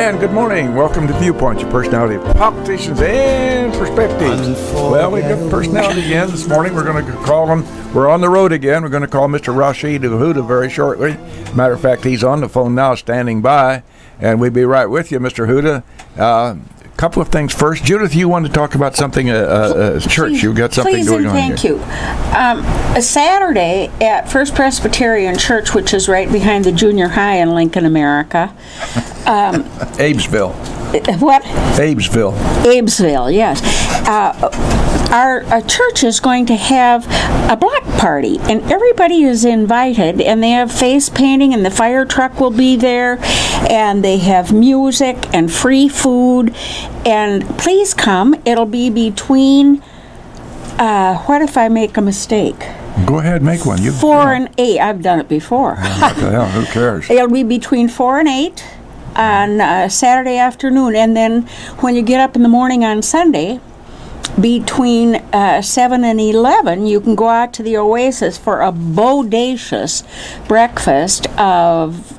And good morning. Welcome to Viewpoint, your personality of politicians and perspectives. Well, we've got personality again this morning. We're going to call him. We're on the road again. We're going to call Mr. Rasheed of Hooda very shortly. Matter of fact, he's on the phone now, standing by, and we'll be right with you, Mr. Hooda. Couple of things first. Judith, you wanted to talk about something, church. You've got something going on here. Thank you. A Saturday at First Presbyterian Church, which is right behind the junior high in Lincoln, America. Abesville. What? Abesville. Abesville, yes. Our church is going to have a block party, and everybody is invited, and they have face painting, and the fire truck will be there, and they have music and free food, and please come. It'll be between, what if I make a mistake? Go ahead, make one. 4 and 8. I've done it before. What the hell? Who cares? It'll be between 4 and 8 on Saturday afternoon, and then when you get up in the morning on Sunday, between 7 and 11, you can go out to the Oasis for a bodacious breakfast of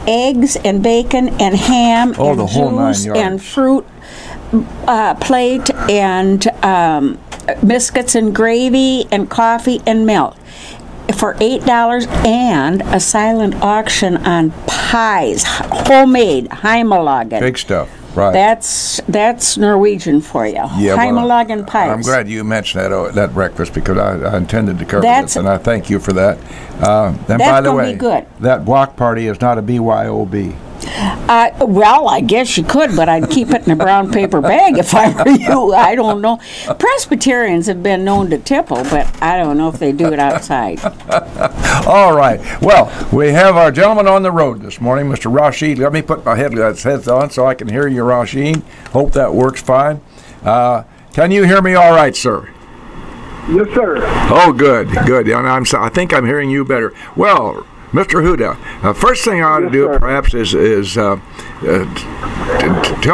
eggs and bacon and ham and juice and fruit plate and biscuits and gravy and coffee and milk for $8, and a silent auction on pies, homemade Heimelagen. Big stuff. Right. That's Norwegian for you. Yeah, Heimelagen pies. I'm glad you mentioned that breakfast, because I intended to cover this, and I thank you for that. And by the way, good. That block party is not a BYOB. Well, I guess you could, but I'd keep it in a brown paper bag if I were you. I don't know. Presbyterians have been known to tipple, but I don't know if they do it outside. All right. Well, we have our gentleman on the road this morning, Mr. Rasheed. Let me put my headset on so I can hear you, Rasheed. Hope that works fine. Can you hear me all right, sir? Yes, sir. Oh, good. And I think I'm hearing you better. Well, Mr. Hooda, first thing I ought to do, perhaps, is tell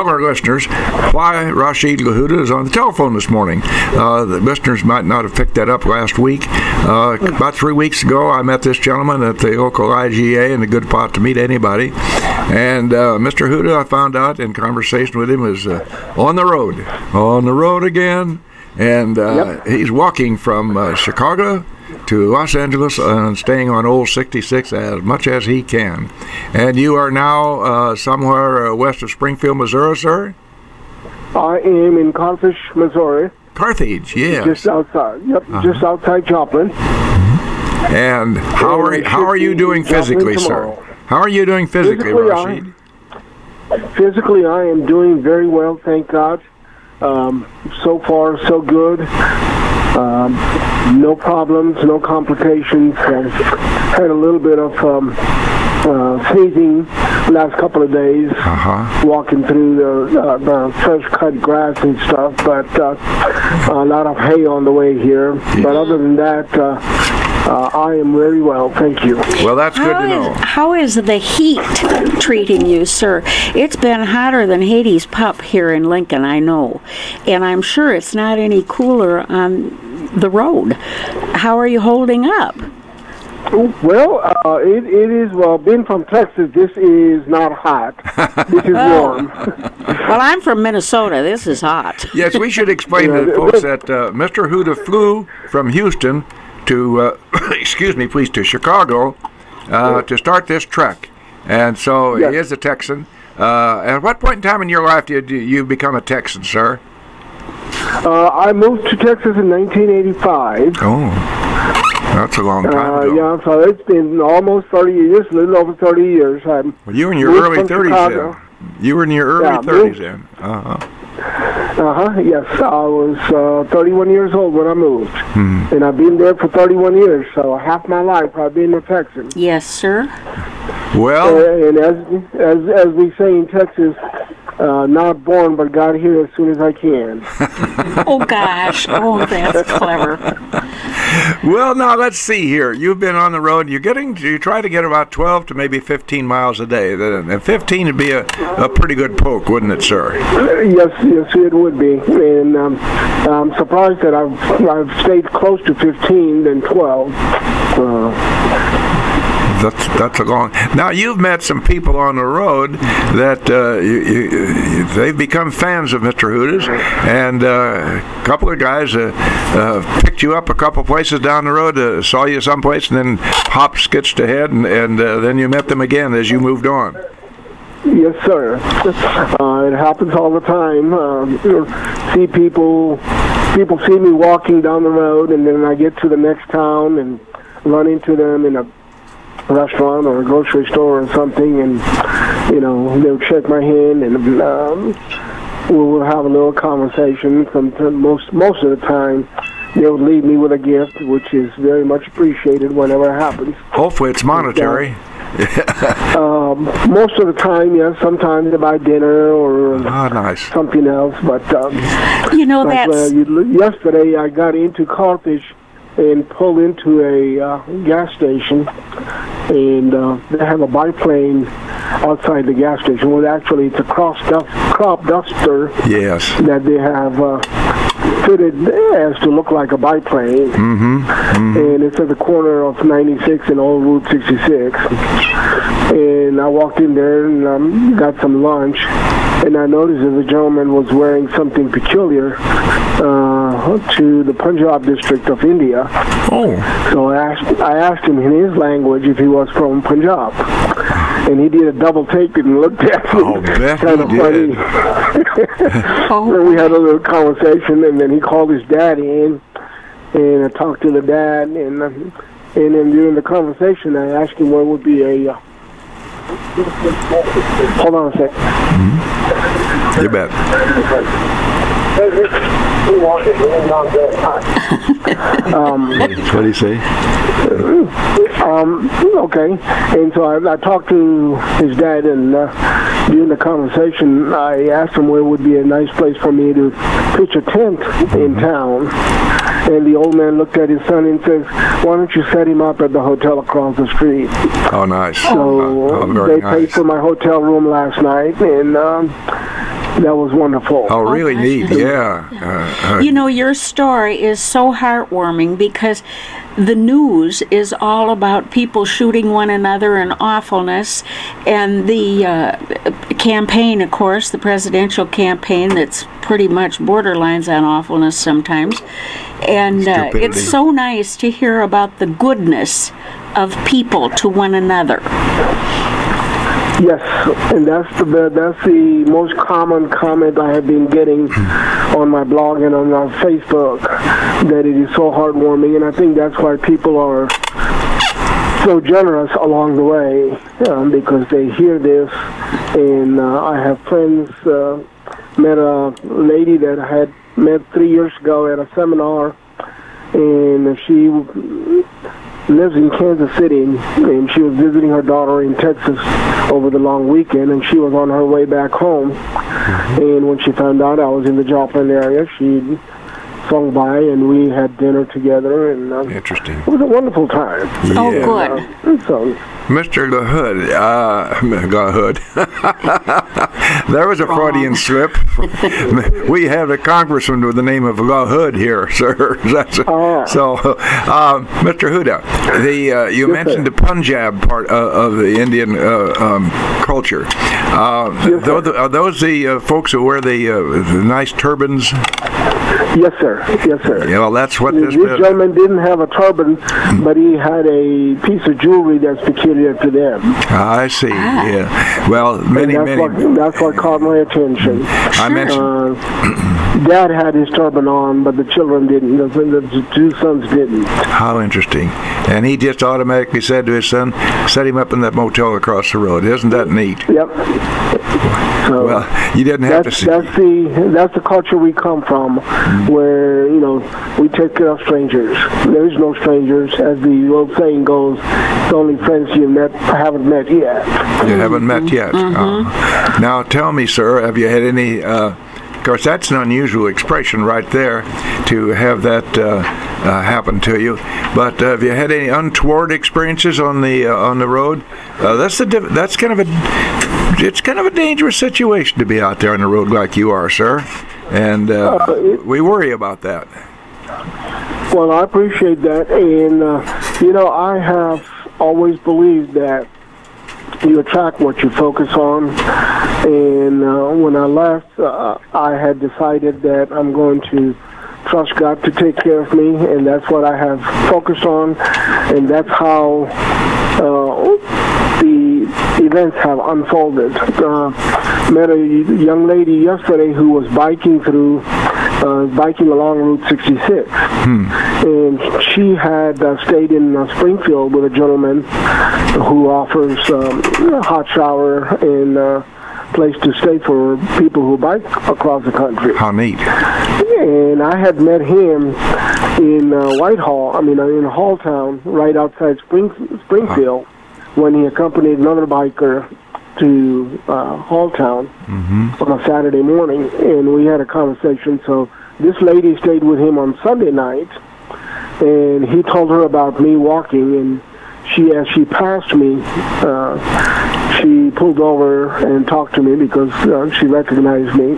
our listeners why Rasheed Hooda is on the telephone this morning. The listeners might not have picked that up last week. About 3 weeks ago, I met this gentleman at the local IGA, and a good spot to meet anybody. And Mr. Hooda, I found out in conversation with him, was on the road again. And he's walking from Chicago to Los Angeles and staying on Old 66 as much as he can. And you are now somewhere west of Springfield, Missouri, sir? I am in Carthage, Missouri. Carthage, yeah. Just outside. Yep, just outside Joplin. And how are you doing physically, sir? How are you doing physically, Rasheed? Physically, I am doing very well, thank God. So far, so good. No problems, no complications. Had a little bit of sneezing last couple of days, walking through the fresh cut grass and stuff, but a lot of hay on the way here. Yeah. But other than that, I am very well, thank you. Well, that's good to know. How is the heat treating you, sir? It's been hotter than Hades' pup here in Lincoln, I know. And I'm sure it's not any cooler on the road. How are you holding up? Well, it is, being from Texas, this is not hot. This is warm. Well, I'm from Minnesota. This is hot. Yes, we should explain to folks that Mr. Hooda flew from Houston to, to Chicago to start this trek. And so he is a Texan. At what point in time in your life did you become a Texan, sir? I moved to Texas in 1985. Oh, that's a long time ago. Yeah, so it's been almost 30 years, a little over 30 years. Well, you were in your early 30s then. You were in your early 30s then. Yes, I was 31 years old when I moved. And I've been there for 31 years, so half my life I've been a Texan. Yes, sir. Well, and as we say in Texas, not born, but got here as soon as I can. Oh, gosh. Oh, that's clever. Well, now, let's see here. You've been on the road. You try to get about 12 to maybe 15 miles a day. And 15 would be a pretty good poke, wouldn't it, sir? Yes, it would be. And I'm surprised that I've stayed close to 15 than 12. That's a long. Now you've met some people on the road that they've become fans of Mr. Hooda's, and a couple of guys picked you up a couple places down the road, saw you someplace, and then hopped, skitched ahead, and then you met them again as you moved on. Yes, sir. It happens all the time. See people see me walking down the road, and then I get to the next town and run into them in a restaurant or a grocery store or something, and they'll shake my hand, and we'll have a little conversation. Most of the time, they'll leave me with a gift, which is very much appreciated whenever it happens. Hopefully, it's monetary. Most of the time, yes. Sometimes they buy dinner or something else. But yesterday I got into Carthage and pulled into a gas station, and they have a biplane outside the gas station. Well, actually, it's a crop duster. Yes. That they have fitted as to look like a biplane. And it's at the corner of 96 and Old Route 66. And I walked in there and got some lunch, and I noticed that the gentleman was wearing something peculiar to the Punjab district of India. Oh. So I asked him in his language if he was from Punjab. And he did a double take and looked at me. Oh, bet kind of funny. And we had a little conversation, and then he called his dad in, and I talked to the dad, and then during the conversation, I asked him what would be a. Hold on a sec. Mm-hmm. You bet. What do you say? Okay. And so I talked to his dad, and during the conversation, I asked him where would be a nice place for me to pitch a tent in town. And the old man looked at his son and says, "Why don't you set him up at the hotel across the street?" Oh, nice. So they paid for my hotel room last night, and that was wonderful. Oh, really neat, yeah. Your story is so heartwarming because the news is all about people shooting one another and awfulness, and the campaign, of course, the presidential campaign that's pretty much borderlines on awfulness sometimes. And it's so nice to hear about the goodness of people to one another. Yes, and that's the most common comment I have been getting on my blog and on my Facebook, that it is so heartwarming, and I think that's why people are so generous along the way, because they hear this. And I have friends, met a lady that I had met 3 years ago at a seminar, and she lives in Kansas City, and she was visiting her daughter in Texas over the long weekend, and she was on her way back home. And when she found out I was in the Joplin area, she swung by, and we had dinner together, and interesting. It was a wonderful time. Yeah. Oh, good. So, Mr. Gossett, there was a Freudian slip. We have a congressman with the name of Gossett here, sir. So, Mr. Hooda, you mentioned the Punjab part of the Indian culture. Are those the folks who wear the nice turbans? Yes, sir. Yes, sir. Yeah, well, that's what this gentleman didn't have a turban, but he had a piece of jewelry that's peculiar to them. I see. Yeah. Well, that's what caught my attention. I mentioned. Dad had his turban on, but the children didn't. The two sons didn't. How interesting. And he just automatically said to his son, set him up in that motel across the road. Isn't that neat? Yep. So well, you didn't have to see. That's the culture we come from, where, we take care of strangers. There is no strangers. As the old saying goes, it's only friends you haven't met yet. You haven't met yet. Now, tell me, sir, have you had any... of course, that's an unusual expression right there, to have that happen to you. But have you had any untoward experiences on the road? It's kind of a dangerous situation to be out there on the road like you are, sir. And we worry about that. Well, I appreciate that, and I have always believed that you attract what you focus on. And when I left, I had decided that I'm going to trust God to take care of me, and that's what I have focused on, and that's how the events have unfolded. Met a young lady yesterday who was biking along Route 66, and she had stayed in Springfield with a gentleman who offers hot shower and place to stay for people who bike across the country. How neat. And I had met him in Whitehall, in Halltown, right outside Springfield, when he accompanied another biker to Halltown on a Saturday morning, and we had a conversation. So this lady stayed with him on Sunday night, and he told her about me walking, and as she passed me, she pulled over and talked to me because she recognized me.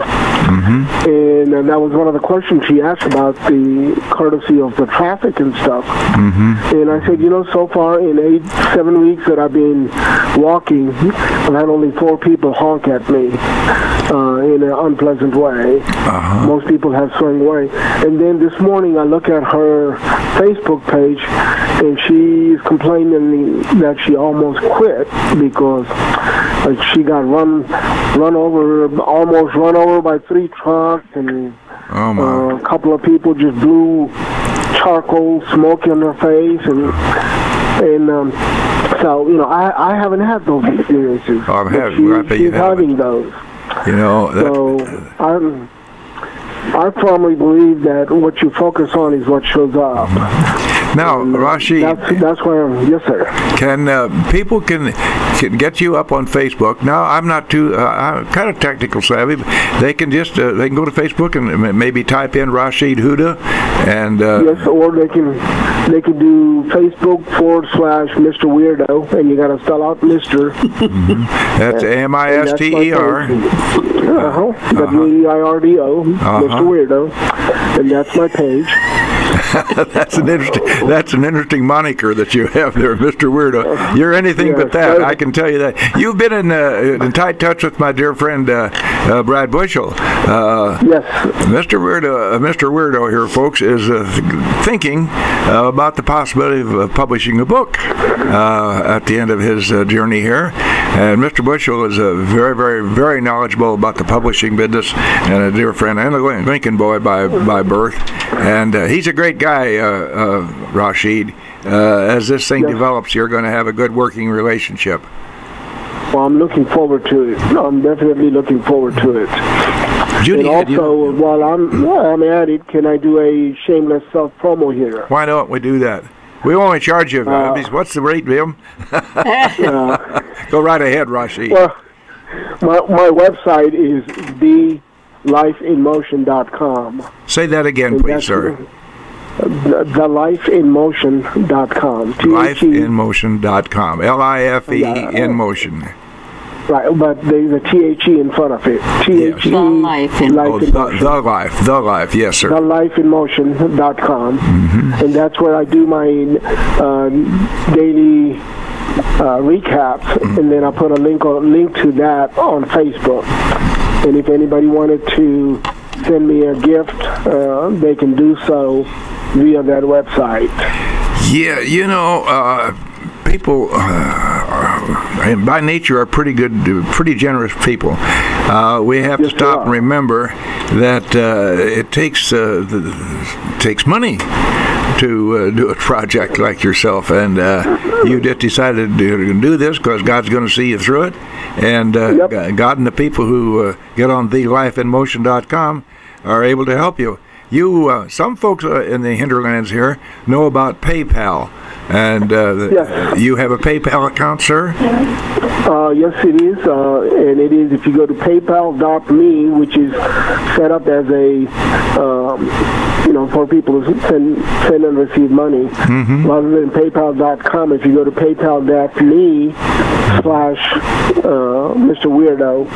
And that was one of the questions she asked about the courtesy of the traffic and stuff. And I said, so far in 7 weeks that I've been walking, I've had only 4 people honk at me in an unpleasant way. Most people have swung away. And then this morning I look at her Facebook page, and she's complaining that she almost quit because she got almost run over by 3 trucks, and a couple of people just blew charcoal smoke in her face, and so I haven't had those experiences. She's having those. So I firmly believe that what you focus on is what shows up. Now, Rasheed, that's where yes, sir. People can get you up on Facebook. Now, I'm not too I'm kind of technical savvy. They can just they can go to Facebook and maybe type in Rasheed Hooda, and yes, or they can do Facebook/Mr. Weirdo, and you got to spell out Mr. That's MISTER. WEIRDO, Mr. Weirdo, and that's my page. That's an interesting moniker that you have there, Mr. Weirdo. You're anything but that. I can tell you that. You've been in tight touch with my dear friend Brad Bushel. Yes. Mr. Weirdo here, folks, is thinking about the possibility of publishing a book at the end of his journey here. And Mr. Bushel is very, very, very knowledgeable about the publishing business, and a dear friend and a Lincoln boy by birth. And he's a great guy, Rasheed. As this thing develops, you're going to have a good working relationship. Well, I'm looking forward to it. I'm definitely looking forward to it. Judy, and also, while I'm at it, can I do a shameless self-promo here? Why don't we do that? We only charge you. What's the rate, Bill? Go right ahead, Rasheed. Well, my website is thelifeinmotion.com. Say that again, please, sir. thelifeinmotion.com. Lifeinmotion.com. LIFE in motion. Right, but there's a THE in front of it. THE. The Life in Motion. The Life, yes, sir. thelifeinmotion.com. And that's where I do my daily recaps, and then I put a link to that on Facebook. And if anybody wanted to send me a gift, they can do so via that website. Yeah, people by nature are pretty good, pretty generous people. We have to stop and remember that it takes money to do a project like yourself, and you just decided to do this because God's going to see you through it, and God and the people who get on thelifeinmotion.com are able to help you. Some folks in the hinterlands here know about PayPal, and you have a PayPal account, sir? Yes, it is, and it is if you go to paypal.me, which is set up as a, for people to send and receive money, rather than paypal.com. If you go to paypal.me/Mr. Weirdo,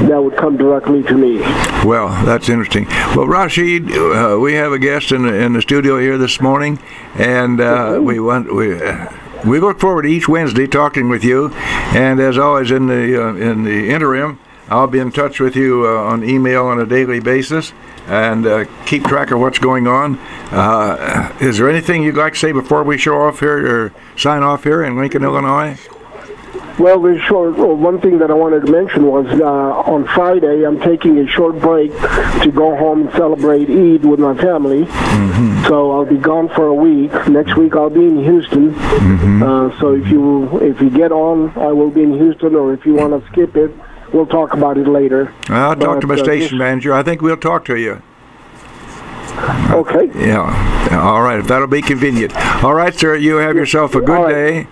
that would come directly to me. Well, that's interesting. Well, Rasheed, we have a guest in the studio here this morning, and we look forward to each Wednesday talking with you. And as always, in the interim, I'll be in touch with you on email on a daily basis and keep track of what's going on. Is there anything you'd like to say before we show off here or sign off here in Lincoln, Illinois? Well, one thing that I wanted to mention was on Friday I'm taking a short break to go home and celebrate Eid with my family. Mm-hmm. So I'll be gone for a week. Next week I'll be in Houston. Mm-hmm. So if you get on, I will be in Houston, or if you want to skip it, we'll talk about it later. I'll talk to my station manager. I think we'll talk to you. Okay. Yeah. All right. If that'll be convenient. All right, sir. You have yourself a good day.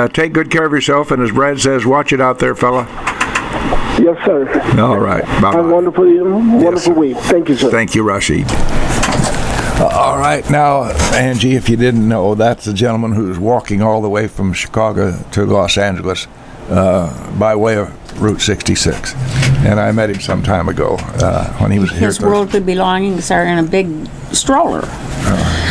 Take good care of yourself. And as Brad says, watch it out there, fella. Yes, sir. All right. Bye-bye. Have a wonderful week. Thank you, sir. Thank you, Rasheed. All right. Now, Angie, if you didn't know, that's the gentleman who's walking all the way from Chicago to Los Angeles by way of Route 66. And I met him some time ago when he was here. His worldly belongings are in a big stroller.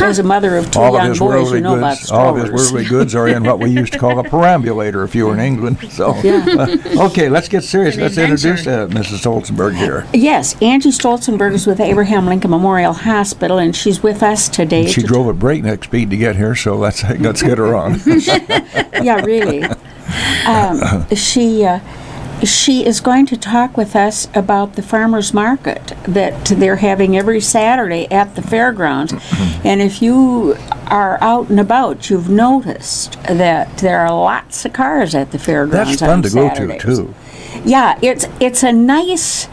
As a mother of two young boys, you know about strollers. All of his worldly goods are in what we used to call a perambulator if you were in England. So, okay, let's get serious. Let's introduce Mrs. Stoltzenburg here. Yes, Angie Stoltzenburg is with Abraham Lincoln Memorial Hospital, and she's with us today. She drove at breakneck speed to get here, so let's get her on. Yeah, really. She is going to talk with us about the farmers market that they're having every Saturday at the fairgrounds. And if you are out and about, you've noticed that there are lots of cars at the fairgrounds. That's fun to Saturdays. Go to, too. Yeah, it's a nice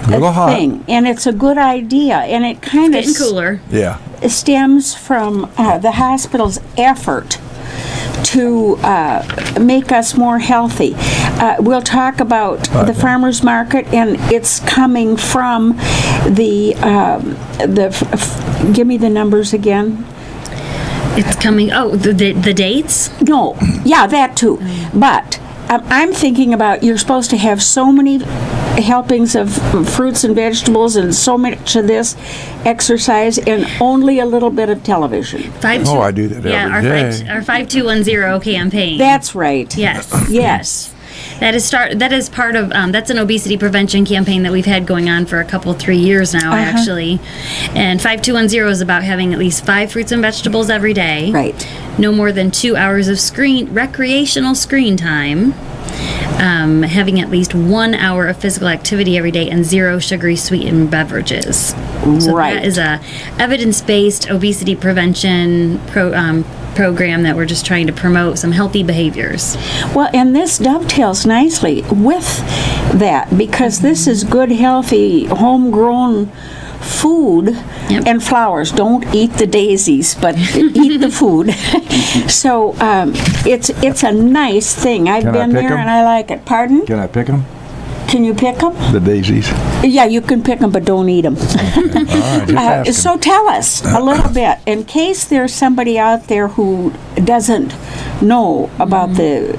thing, and it's a good idea, and it kind of cooler. Yeah, stems from the hospital's effort to make us more healthy. We'll talk about the farmers market, and it's coming from the give me the numbers again. It's coming. Oh, the dates? No, yeah, that too. But I'm thinking about, you're supposed to have so many helpings of fruits and vegetables and so much of this exercise and only a little bit of television. I do that every day. Our 5210 campaign. That's right. Yes. Yes. That is part of that's an obesity prevention campaign that we've had going on for 3 years now, actually. And 5210 is about having at least 5 fruits and vegetables every day. Right. No more than 2 hours of recreational screen time. Having at least 1 hour of physical activity every day, and 0 sugary sweetened beverages. So that is a evidence-based obesity prevention program that we're just trying to promote some healthy behaviors. Well, and this dovetails nicely with that, because this is good, healthy, homegrown food. Yep. And flowers. Don't eat the daisies, but eat the food. So it's a nice thing. I've been there and I like it. Pardon? Can I pick them? Can you pick them? The daisies. Yeah, you can pick them, but don't eat them. All right, so tell us a little bit, in case there's somebody out there who doesn't know about the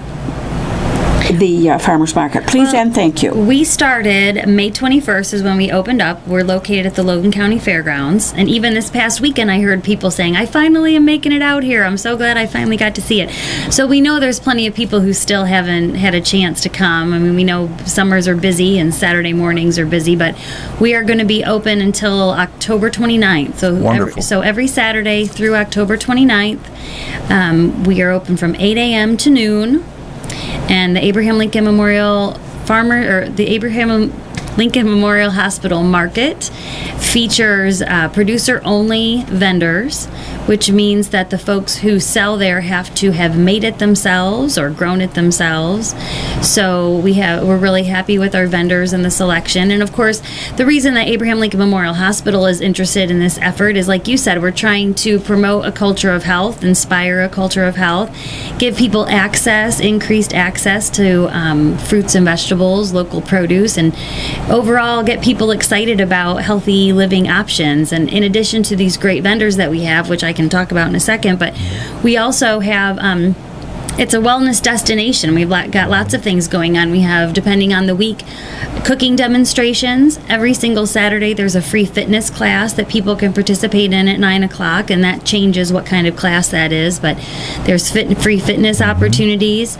farmers market. Please and thank you. We started May 21st is when we opened up. We're located at the Logan County Fairgrounds, and even this past weekend I heard people saying, I finally am making it out here. I'm so glad I finally got to see it. So we know there's plenty of people who still haven't had a chance to come. I mean, we know summers are busy and Saturday mornings are busy, but we are going to be open until October 29th. So every Saturday through October 29th, we are open from 8 a.m. to noon. And the Abraham Lincoln Memorial Hospital Market features producer-only vendors, which means that the folks who sell there have to have made it themselves or grown it themselves. So we're really happy with our vendors and the selection. And of course, the reason that Abraham Lincoln Memorial Hospital is interested in this effort is, like you said, we're trying to promote a culture of health, inspire a culture of health, give people increased access to fruits and vegetables, local produce, and overall get people excited about healthy living options. And in addition to these great vendors that we have, which I can talk about in a second, but we also have It's a wellness destination. We've got lots of things going on. We have, depending on the week, cooking demonstrations. Every single Saturday there's a free fitness class that people can participate in at 9 o'clock, and that changes what kind of class that is, but there's free fitness opportunities.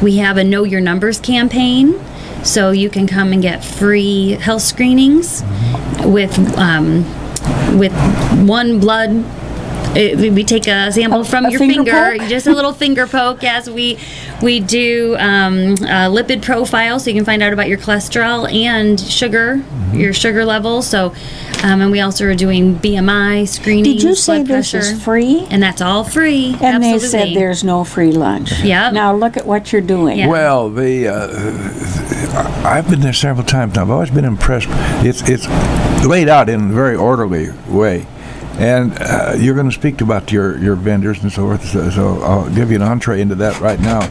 We have a Know Your Numbers campaign, so you can come and get free health screenings with one blood. We take a sample from your finger, just a little finger poke. Yes, we do a lipid profile, so you can find out about your cholesterol and sugar, your sugar level. So, and we also are doing BMI screening. Did you say this is free? And that's all free. And Absolutely. they said there's no free lunch. Yeah. Now look at what you're doing. Yeah. Well, I've been there several times now. I've always been impressed. It's laid out in a very orderly way. And you're going to speak about your vendors and so forth, so I'll give you an entree into that right now.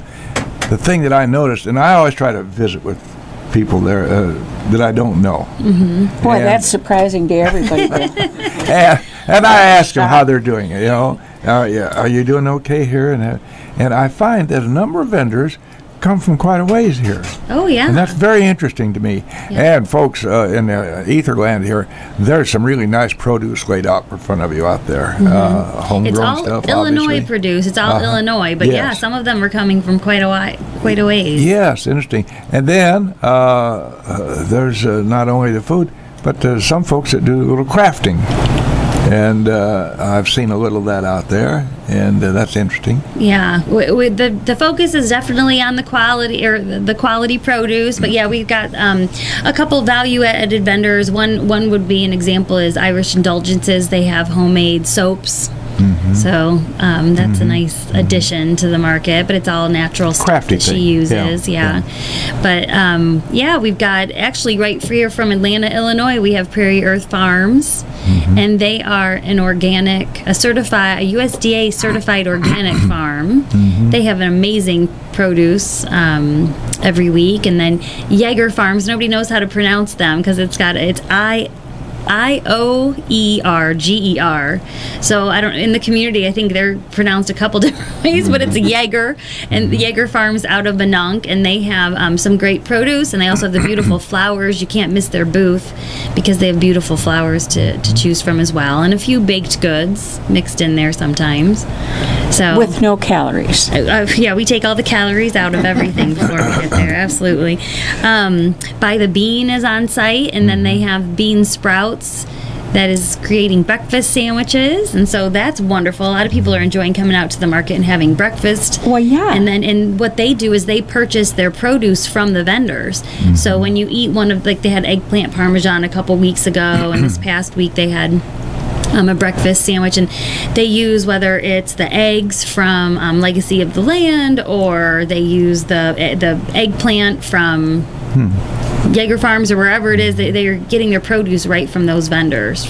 The thing that I noticed, and I always try to visit with people there that I don't know. Boy, that's surprising to everybody. and I ask them how they're doing. You know, are you doing okay here? And I find that a number of vendors come from quite a ways here. Oh, yeah. And that's very interesting to me. Yeah. And folks in the Etherland here, there's some really nice produce laid out in front of you out there. Homegrown stuff, It's all Illinois obviously. Produced. It's all Illinois. But yeah, some of them are coming from quite a ways. Yes, interesting. And then there's not only the food, but some folks that do a little crafting. And I've seen a little of that out there, and that's interesting. Yeah, the focus is definitely on the quality the quality produce. But yeah, we've got a couple value-added vendors. One would be an example is Irish Indulgences. They have homemade soaps. So that's a nice addition to the market, but it's all natural stuff that she uses. Yeah. But yeah, we've got actually right here from Atlanta, Illinois, we have Prairie Earth Farms, and they are an organic, a USDA certified organic farm. They have an amazing produce every week, and then Jaeger Farms. Nobody knows how to pronounce them because it's I-O-E-R-G-E-R. So I don't. In the community, I think they're pronounced a couple different ways, but it's a Jaeger, and the Jaeger Farms out of Mononk, and they have some great produce, and they also have the beautiful flowers. You can't miss their booth because they have beautiful flowers to choose from as well, and a few baked goods mixed in there sometimes. So with no calories. Yeah, we take all the calories out of everything before we get there. Absolutely. By the Bean is on site, and then they have bean sprouts that is creating breakfast sandwiches, and so that's wonderful. A lot of people are enjoying coming out to the market and having breakfast. Well, yeah. And what they do is they purchase their produce from the vendors. So when you eat one of, like, they had eggplant parmesan a couple weeks ago, and this past week they had a breakfast sandwich, and they use, whether it's the eggs from Legacy of the Land, or they use the eggplant from Jaeger Farms, or wherever it is, they are getting their produce right from those vendors.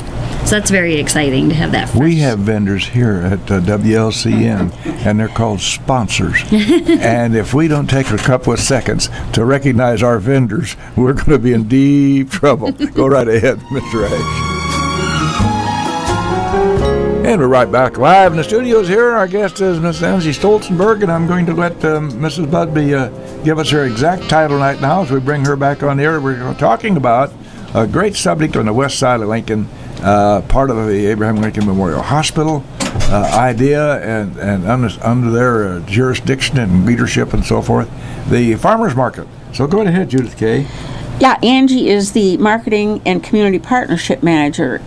So that's very exciting to have that fresh. We have vendors here at WLCN, and they're called sponsors. And if we don't take a couple of seconds to recognize our vendors, we're going to be in deep trouble. Go right ahead, Mr. Ash. And we're right back live in the studios here. Our guest is Miss Nancy Stoltzenburg, and I'm going to let Mrs. Busby give us her exact title right now as we bring her back on the air. We're talking about a great subject on the west side of Lincoln, part of the Abraham Lincoln Memorial Hospital idea, and under their jurisdiction and leadership and so forth, the farmers market. So go ahead, Judith Kay. Yeah, Angie is the marketing and community partnership manager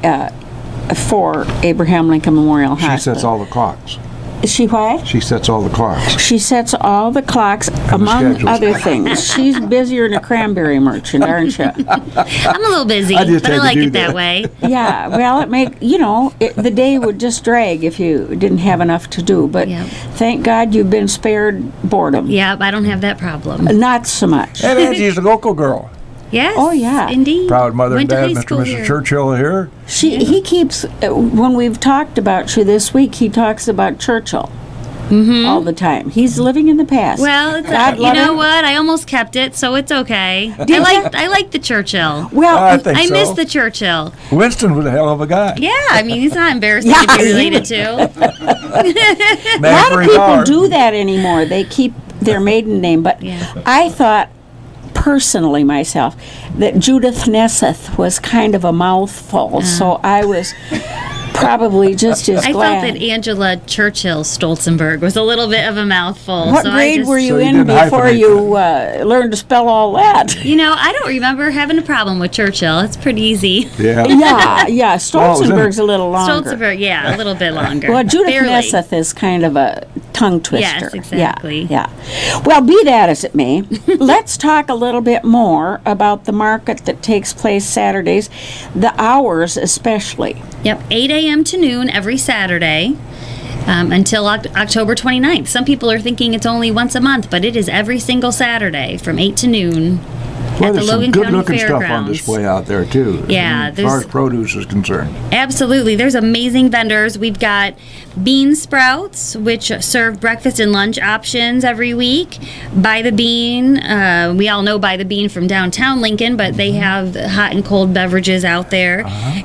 for Abraham Lincoln Memorial Hospital. She sets all the clocks. She what? She sets all the clocks. She sets all the clocks, among other things. She's busier than a cranberry merchant, aren't you? I'm a little busy, but I like it that way. Yeah, well, the day would just drag if you didn't have enough to do. But thank God you've been spared boredom. Yeah, I don't have that problem. Not so much. And Angie's a local girl. Yes. Oh, yeah. Indeed. Proud mother and dad, Mr. and Mrs. Churchill here. He keeps, when we've talked about you this week, he talks about Churchill all the time. He's living in the past. Well, you know what? I almost kept it, so it's okay. I like the Churchill. Well, I miss the Churchill. Winston was a hell of a guy. Yeah, I mean, he's not embarrassing to be related to. A lot of people do that anymore. They keep their maiden name, but I thought personally myself that Judith Nesseth was kind of a mouthful, so I was probably just as I glad. felt that Angela Churchill Stoltzenburg was a little bit of a mouthful. What grade were you in before you learned to spell all that? You know, I don't remember having a problem with Churchill. It's pretty easy. Yeah. Stoltzenburg's a little longer. Stoltzenburg, a little bit longer. Well, Judith Nesseth is kind of a tongue twister. Yes, exactly. Yeah. Well, be that as it may, let's talk a little bit more about the market that takes place Saturdays, the hours especially. Yep, 8 a.m. to noon every Saturday until October 29th. Some people are thinking it's only once a month, but it is every single Saturday from 8 to noon at the Logan County good-looking Fairgrounds. stuff on display out there, too. Yeah. As far as produce is concerned. Absolutely. There's amazing vendors. We've got Bean Sprouts, which serve breakfast and lunch options every week. By the Bean, we all know By the Bean from downtown Lincoln, but they have hot and cold beverages out there.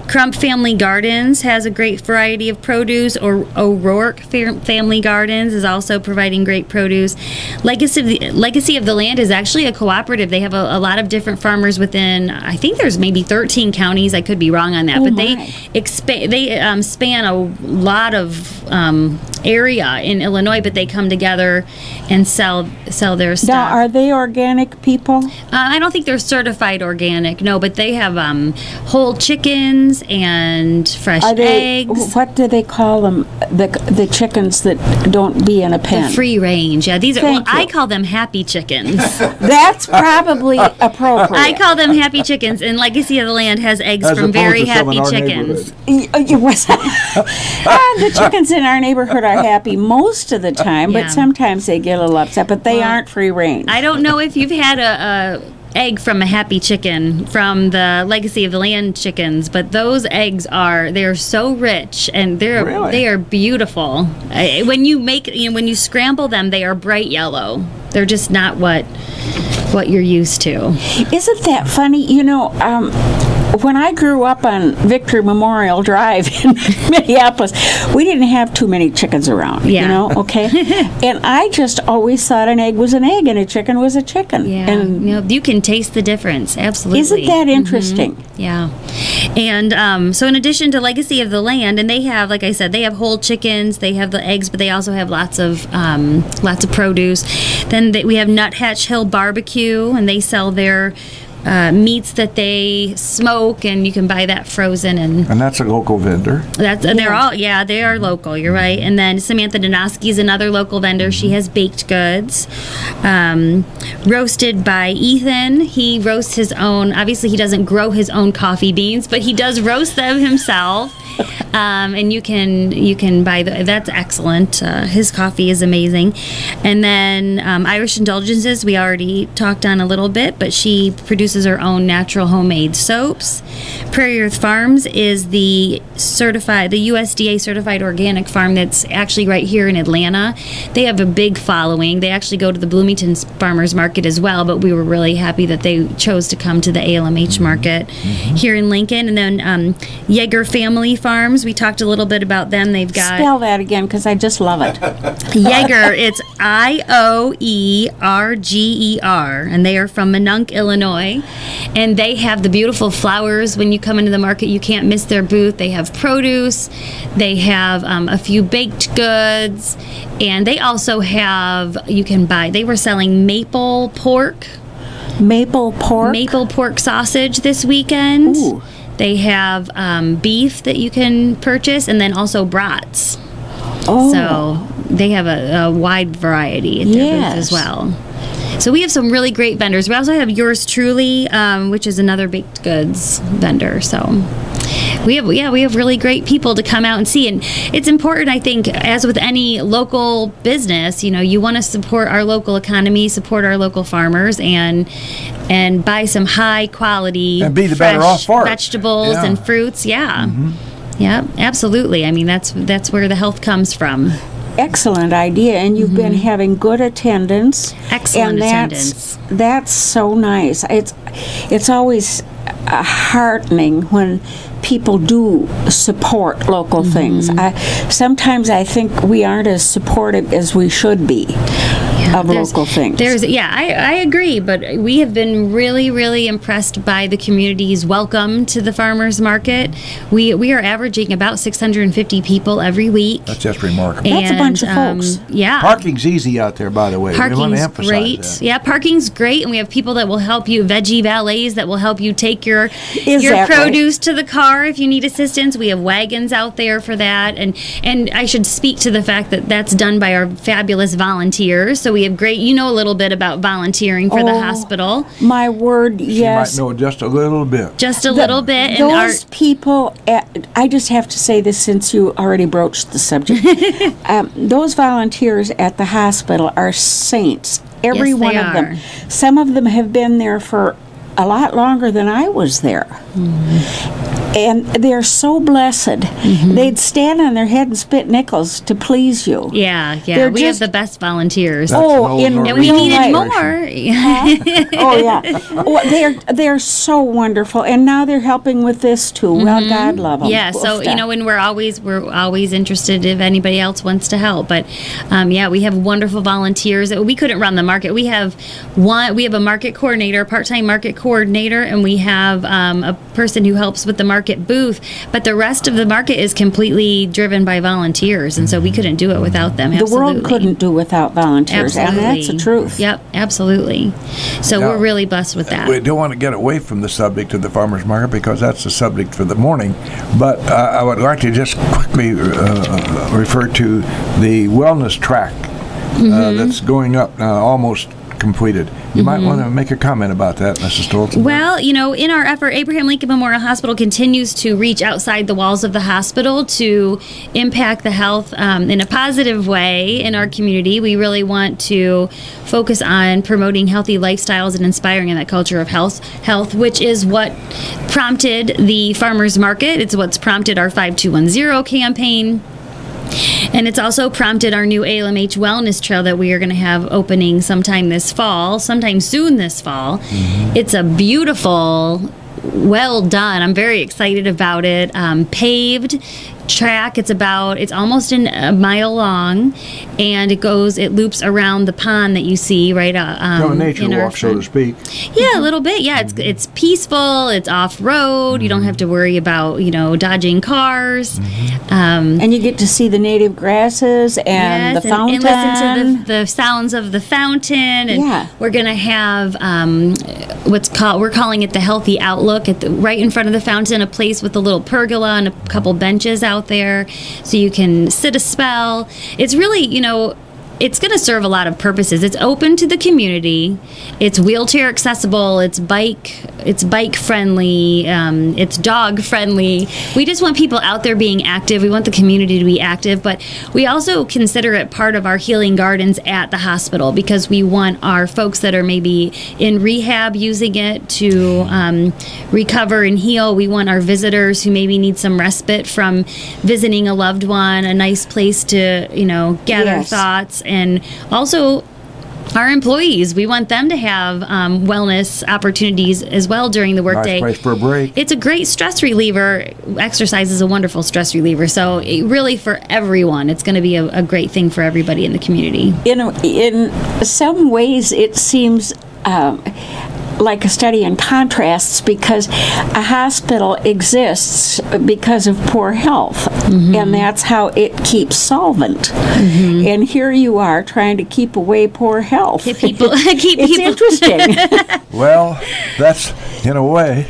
Crump Family Gardens has a great variety of produce. Or O'Rourke Family Gardens is also providing great produce. Legacy of the Land is actually a cooperative. They have a lot of different farmers within, I think there's maybe 13 counties. I could be wrong on that, but they span a lot of area in Illinois, but they come together and sell their stuff. Now, are they organic people? I don't think they're certified organic, no, but they have whole chickens and fresh eggs. What do they call them? The chickens that don't be in a pen. The free range. Yeah, these are. I call them happy chickens. That's probably appropriate. I call them happy chickens, and Legacy of the Land has eggs from very happy chickens. The chickens in our neighborhood are happy most of the time, but sometimes they get a little upset. But they aren't free range. I don't know if you've had a egg from a happy chicken from the Legacy of the Land chickens, but those eggs they're so rich and they are beautiful. When you scramble them, they are bright yellow. They're just not what you're used to. Isn't that funny? You know, when I grew up on Victory Memorial Drive in Minneapolis, we didn't have too many chickens around, you know, okay? And I just always thought an egg was an egg and a chicken was a chicken. Yeah, and you can taste the difference, absolutely. Isn't that interesting? Yeah. And so in addition to Legacy of the Land, and they have, like I said, they have whole chickens, they have the eggs, but they also have lots of produce. Then we have Nuthatch Hill Barbecue, and they sell their meats that they smoke, and you can buy that frozen. And that's a local vendor. They are local. You're right. And then Samantha Donosky is another local vendor. She has baked goods. Roasted by Ethan. He roasts his own. Obviously, he doesn't grow his own coffee beans, but he does roast them himself. And you can buy that's excellent. His coffee is amazing. And then Irish Indulgences, we already talked on a little bit, but she produces her own natural homemade soaps. Prairie Earth Farms is the USDA certified organic farm that's actually right here in Atlanta. They have a big following. They actually go to the Bloomington Farmers Market as well, but we were really happy that they chose to come to the ALMH market here in Lincoln. And then Yeager Family Farms, we talked a little bit about them. They've got... Spell that again, because I just love it. Yeager, it's IOERGER, and they are from Minonk, Illinois. And they have the beautiful flowers. When you come into the market, you can't miss their booth. They have produce. They have a few baked goods. And they also have, they were selling maple pork. Maple pork? Maple pork sausage this weekend. Ooh. They have beef that you can purchase, and then also brats. Oh. So they have a wide variety at their booth as well. So we have some really great vendors. We also have Yours Truly, which is another baked goods vendor. So we have really great people to come out and see. And it's important, I think, as with any local business, you want to support our local economy, support our local farmers, and buy some high quality and be the fresh better off for vegetables and fruits. Yeah, absolutely. I mean, that's where the health comes from. Excellent idea, and you've been having good attendance. Excellent attendance. That's so nice. It's always heartening when people do support local things. Sometimes I think we aren't as supportive as we should be of local things. I agree, but we have been really, really impressed by the community's welcome to the farmers market. We are averaging about 650 people every week. That's just remarkable. That's a bunch of folks. Yeah. Parking's easy out there, by the way. Parking's great. That. Yeah, parking's great, and we have people that will help you, veggie valets that will help you take your produce to the car if you need assistance. We have wagons out there for that, and I should speak to the fact that that's done by our fabulous volunteers. So we have great, a little bit about volunteering for the hospital. My word, yes. You might know just a little bit. Just a little bit. Those people, I just have to say this since you already broached the subject. Those volunteers at the hospital are saints. Every one of them. Some of them have been there for a lot longer than I was there. And they're so blessed. They'd stand on their head and spit nickels to please you. Yeah. We have the best volunteers. And we needed more. They're so wonderful, and now they're helping with this too. Well, God love them. Yeah. So and we're always interested if anybody else wants to help. But we have wonderful volunteers. We couldn't run the market. We have a market coordinator, a part-time market coordinator, and we have a person who helps with the market booth, but the rest of the market is completely driven by volunteers, and so we couldn't do it without them. Absolutely. The world couldn't do without volunteers, and that's the truth. Yep, absolutely. So we're really blessed with that. We don't want to get away from the subject of the farmers market because that's the subject for the morning, but I would like to just quickly refer to the wellness track that's going up now, almost completed. You might want to make a comment about that, Mrs. Stoltzenburg. Well, in our effort, Abraham Lincoln Memorial Hospital continues to reach outside the walls of the hospital to impact the health in a positive way in our community. We really want to focus on promoting healthy lifestyles and inspiring in that culture of health, which is what prompted the farmers market. It's what's prompted our 5210 campaign. And it's also prompted our new ALMH Wellness Trail that we are going to have opening sometime soon this fall. It's a beautiful, well done. I'm very excited about it. Paved track. It's almost a mile long, and it loops around the pond that you see right a nature walk, so to speak. Yeah, a little bit. Yeah, it's peaceful. It's off road. You don't have to worry about dodging cars. And you get to see the native grasses and the fountain, and listen to the sounds of the fountain. And we're gonna have we're calling it the Healthy Outlook right in front of the fountain, a place with a little pergola and a couple benches out there so you can sit a spell. It's really, it's going to serve a lot of purposes. It's open to the community. It's wheelchair accessible. It's bike friendly. It's dog friendly. We just want people out there being active. We want the community to be active, but we also consider it part of our healing gardens at the hospital because we want our folks that are maybe in rehab using it to recover and heal. We want our visitors who maybe need some respite from visiting a loved one, a nice place to, gather thoughts. And also our employees, we want them to have wellness opportunities as well during the workday. Nice place for a break. It's a great stress reliever. Exercise is a wonderful stress reliever. So really for everyone, it's going to be a great thing for everybody in the community. In some ways, it seems like a study in contrasts because a hospital exists because of poor health, and that's how it keeps solvent. And here you are trying to keep away poor health. It's interesting. Well, that's in a way.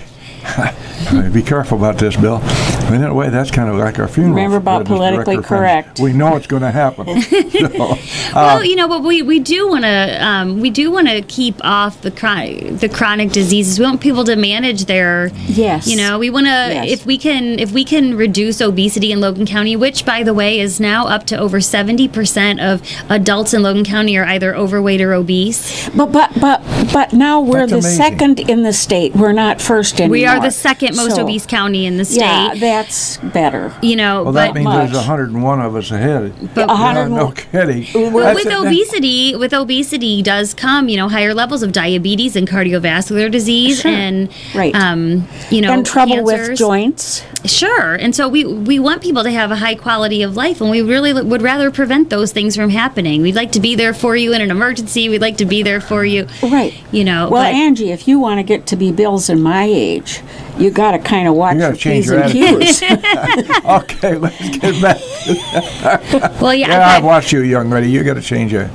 Be careful about this, Bill. In a way, that's kind of like our funeral. Remember about politically correct. We know it's going to happen. But we do want to keep off the chronic diseases. We want people to manage their. Yes. We want to if we can reduce obesity in Logan County, which by the way is now up to over 70% of adults in Logan County are either overweight or obese. But now we're the second in the state. We're not first anymore. We are the second most obese county in the state. Yeah, that's better. Well, that means there's 101 of us ahead. But no kidding. With obesity does come, higher levels of diabetes and cardiovascular disease, and and trouble cancers. with joints. Sure. And so we want people to have a high quality of life, and we really would rather prevent those things from happening. We'd like to be there for you in an emergency. We'd like to be there for you. Right. Well, Angie, if you want to get to be Bill's and my age, you got to kind of watch your P's and Q's. Okay, let's get back. Well, I've watched you, young lady. You got to change it.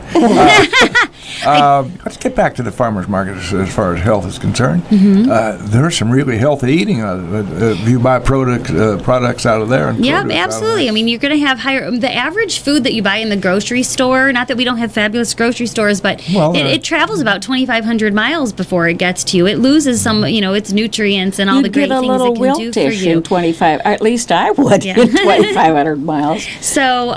Let's get back to the farmers market as far as health is concerned. There's some really healthy eating. If you buy products out of there. Yeah, absolutely. I mean, you're going to have the average food that you buy in the grocery store. Not that we don't have fabulous grocery stores, but it travels about 2,500 miles before it gets to you. It loses some, its nutrients and all the great things it can do for you. In 25, at least I would in 2,500 miles. So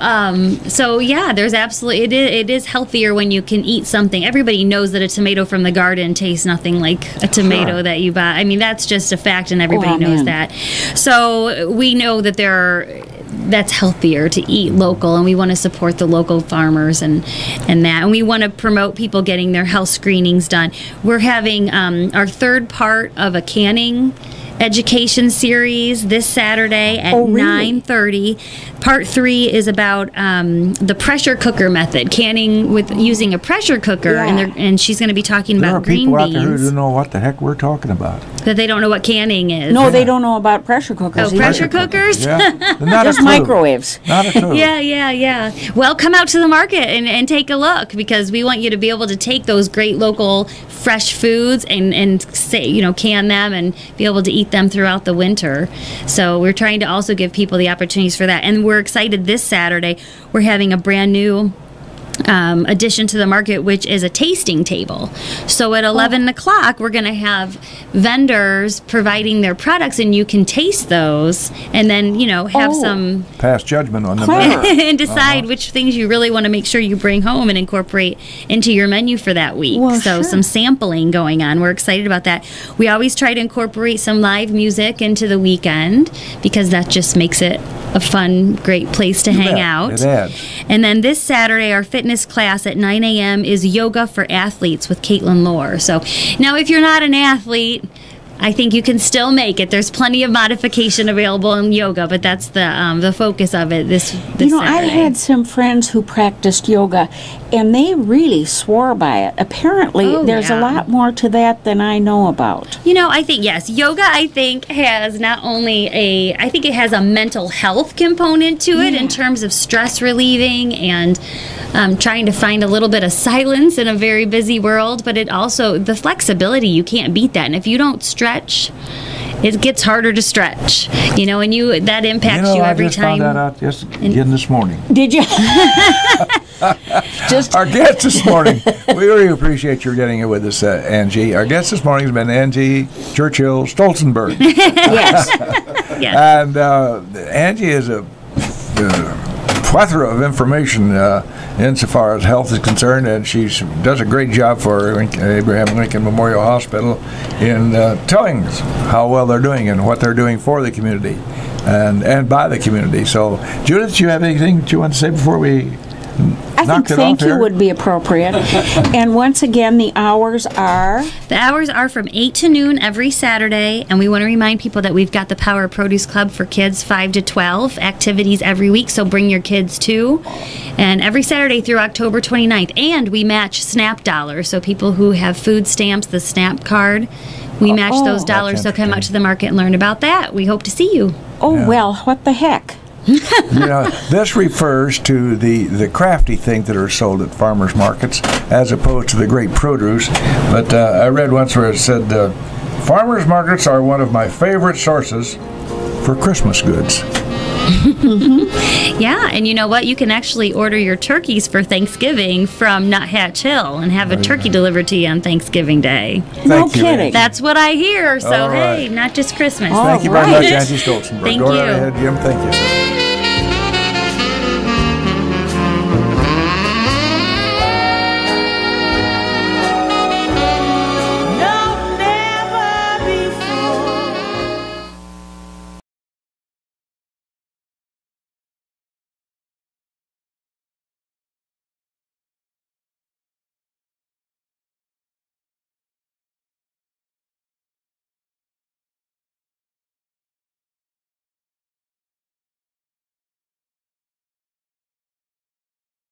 there's absolutely it is healthier when you can eat something. Everybody knows that a tomato from the garden tastes nothing like a tomato that you buy. I mean, that's just a fact, and everybody knows that. So we know that that's healthier to eat local, and we want to support the local farmers and that. And we want to promote people getting their health screenings done. We're having our third part of a canning education series this Saturday at 9:30. Part 3 is about the pressure cooker method, canning with using a pressure cooker, and she's going to be talking about green beans. There are people out there who don't know what the heck we're talking about. That they don't know what canning is. No, they don't know about pressure cookers. Oh, pressure cookers? Yeah. Just microwaves. Not a clue. Yeah. Well, come out to the market and take a look, because we want you to be able to take those great local fresh foods and say, can them and be able to eat them throughout the winter. So we're trying to also give people the opportunities for that. And we're excited this Saturday. We're having a brand new addition to the market, which is a tasting table. So at 11 o'clock, we're going to have vendors providing their products, and you can taste those, and then have some pass judgment on them and decide which things you really want to make sure you bring home and incorporate into your menu for that week. Some sampling going on. We're excited about that. We always try to incorporate some live music into the weekend, because that just makes it a fun, great place to hang out. It adds. And then this Saturday, our fitness class at 9 a.m. is Yoga for Athletes with Caitlin Lohr. So now, if you're not an athlete, I think you can still make it. There's plenty of modification available in yoga, but that's the focus of it this Saturday. I had some friends who practiced yoga, and they really swore by it. Apparently, there's a lot more to that than I know about. I think, yes, yoga, has not only I think it has a mental health component to it in terms of stress relieving and trying to find a little bit of silence in a very busy world, but it also, the flexibility, you can't beat that. And if you don't stretch, it gets harder to stretch, and that impacts you every time. I just found that out again this morning. Did you? Our guest this morning, we really appreciate your getting it with us, Angie. Our guest this morning has been Angie Churchill Stoltzenburg. Yes. And Angie is a plethora of information insofar as health is concerned, and she does a great job for Abraham Lincoln Memorial Hospital in telling us how well they're doing and what they're doing for the community and by the community. So, Judith, do you have anything that you want to say before we I think thank you would be appropriate. And once again, the hours are? The hours are from 8 to noon every Saturday, and we want to remind people that we've got the Power Produce Club for kids 5 to 12 activities every week, so bring your kids too. And every Saturday through October 29th. And we match SNAP dollars, so people who have food stamps, the SNAP card, we match those dollars, so come out to the market and learn about that. We hope to see you. Well, what the heck? This refers to the crafty things that are sold at farmers markets as opposed to the great produce. But I read once where it said, farmers markets are one of my favorite sources for Christmas goods. Yeah, and you know what? You can actually order your turkeys for Thanksgiving from Nuthatch Hill and have a turkey delivered to you on Thanksgiving Day. No kidding. That's what I hear. So, hey, not just Christmas. Thank you very much, Angie Stoltzenburg. Thank Go you. right ahead, Jim. Thank you, sir.